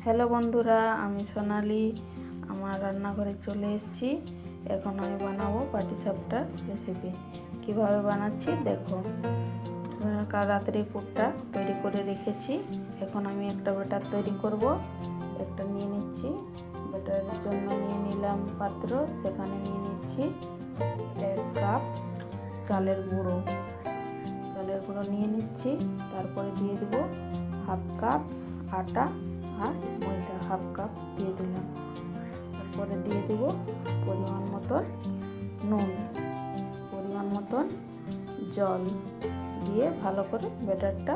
Hello বন্ধুরা, আমি সোনালি আমার রান্নাঘরে চলে এসেছি। এখন আমি বানাবো পাটিসাপটা রেসিপি। কিভাবে বানাচ্ছি দেখো। কাল রাত্রে পুরটা তৈরি করে রেখেছি। এখন আমি একটা ব্যাটার তৈরি করব। একটা নিয়ে নিচ্ছি, ব্যাটারের জন্য নিয়ে নিলাম পাত্র। সেখানে নিয়ে নিচ্ছি 1 কাপ চালের গুঁড়ো নিয়ে নিচ্ছি। তারপরে দিয়ে দেব 1/2 কাপ আটা আর ময়দা 1/2 কাপ দিয়ে দিলাম। তারপরে দিয়ে দেব পরিমাণ মতন নুন, পরিমাণ মতন জল দিয়ে ভালো করে ব্যাটারটা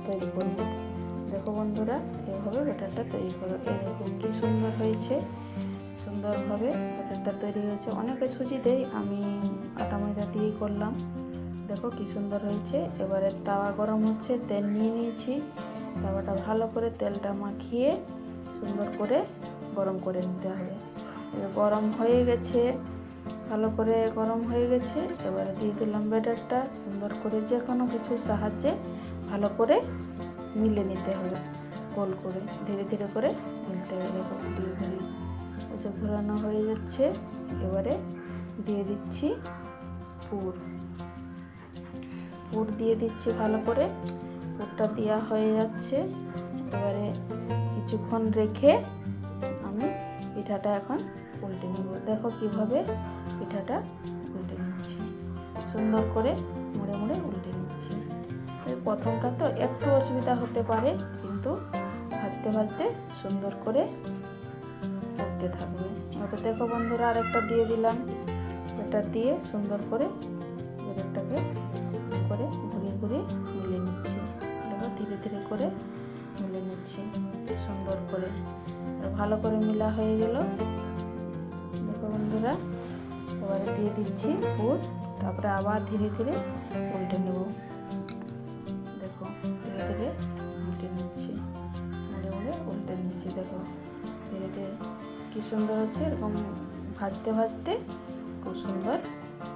তৈরি করব। দেখো বন্ধুরা, এভাবে ব্যাটারটা তৈরি করো। এরকম কি সুন্দর হয়েছে, সুন্দরভাবে ব্যাটারটা তৈরি হয়েছে। অনেকে সুজি দেয়, আমি আটা ময়দা দিয়েই করলাম। দেখো কি সুন্দর হয়েছে। এবারে তাওয়া গরম হচ্ছে, তেল নিয়ে নিয়েছি। তাওয়াটা ভালো করে তেলটা মাখিয়ে সুন্দর করে গরম করে নিতে হবে। গরম হয়ে গেছে, ভালো করে গরম হয়ে গেছে। এবারে দিয়ে দিলাম ব্যাটারটা। সুন্দর করে যে কোনো কিছুর সাহায্যে ভালো করে মিলে নিতে হবে, গোল করে ধীরে ধীরে করে মিলতে হবে। ধীরে ধীরে ঘোরানো হয়ে যাচ্ছে। এবারে দিয়ে দিচ্ছি পুর দিয়ে দিচ্ছি ভালো করে। পুরটা দেওয়া হয়ে যাচ্ছে। এবারে কিছুক্ষণ রেখে আমি পিঠাটা এখন উল্টে নেব। দেখো কিভাবে পিঠাটা উল্টে নিচ্ছি, সুন্দর করে মুড়ে মুড়ে উল্টে নিচ্ছি। প্রথমটা তো একটু অসুবিধা হতে পারে, কিন্তু ভাজতে ভাজতে সুন্দর করে করতে থাকবে। এবার দেখো বন্ধুরা, আরেকটা দিয়ে দিলাম। এটা দিয়ে সুন্দর করে ব্যাটারটাকে করে ঘুরিয়ে ঘুরিয়ে মিলে নিচ্ছি। দেখো ধীরে ধীরে করে মিলে নিচ্ছি সুন্দর করে। আর ভালো করে মিলা হয়ে গেল। দেখো বন্ধুরা, এবারে দিয়ে দিচ্ছি পুর। তারপরে আবার ধীরে ধীরে উল্টে নেব। দেখো ধীরে ধীরে উল্টে নিচ্ছি, মুড়ে মুড়ে উল্টে নিচ্ছি। দেখো ধীরে ধীরে কি সুন্দর হচ্ছে। এরকম ভাজতে ভাজতে খুব সুন্দর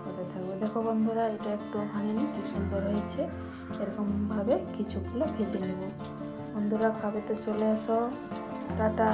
হতে থাকবে। দেখো বন্ধুরা, এটা একটু ভাঙেনি, কি সুন্দর হয়েছে। এরকমভাবে কিছুগুলো ভেজে নেব। বন্ধুরা, খাবে তো চলে আসো। টাটা।